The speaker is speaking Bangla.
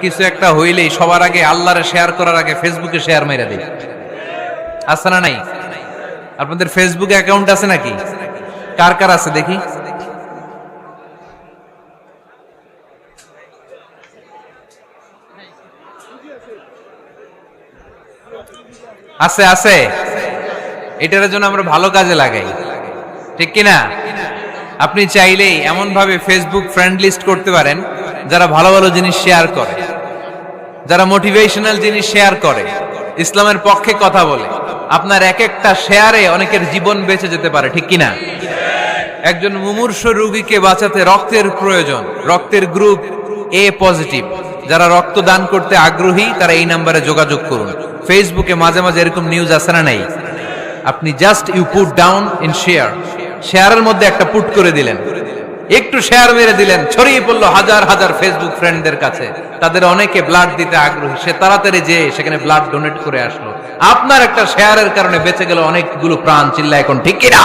কিছু একটা হইলেই সবার আগে আল্লাহরে শেয়ার করার আগে ফেসবুকে শেয়ার মেরে দেয়। আছে না নাই? আপনাদের ফেসবুকে অ্যাকাউন্ট আছে নাকি? কার কার আছে দেখি? আছে আছে। এটার জন্য আমরা ভালো কাজে লাগাই, ঠিক কিনা? আপনি চাইলেই এমন ভাবে ফেসবুক ফ্রেন্ড লিস্ট করতে পারেন যারা ভালো ভালো জিনিস শেয়ার করে, যারা মোটিভেশনাল জিনিস শেয়ার করে, ইসলামের পক্ষে কথা বলে। আপনার এক একটা শেয়ারে অনেকের জীবন বেঁচে যেতে পারে, ঠিক কিনা? একজন মুমূর্ষ রোগীকে বাঁচাতে রক্তের প্রয়োজন, রক্তের গ্রুপ এ পজিটিভ। যারা রক্ত দান করতে আগ্রহী তারা এই নাম্বারে যোগাযোগ করুন। ফেসবুকে মাঝে মাঝে এরকম নিউজ আসে না নাই? আপনি just you put down in share, শেয়ারের মধ্যে একটা পুট করে দিলেন, একটু শেয়ার মেরে দিলেন, ছড়িয়ে পড়লো হাজার হাজার ফেসবুক ফ্রেন্ডদের কাছে। তাদের অনেকে ব্লাড দিতে আগ্রহী, সে তাড়াতাড়ি যেয়ে সেখানে ব্লাড ডোনেট করে আসলো। আপনার একটা শেয়ারের কারণে বেঁচে গেল অনেকগুলো প্রাণ। চিল্লা এখন ঠিক কিনা?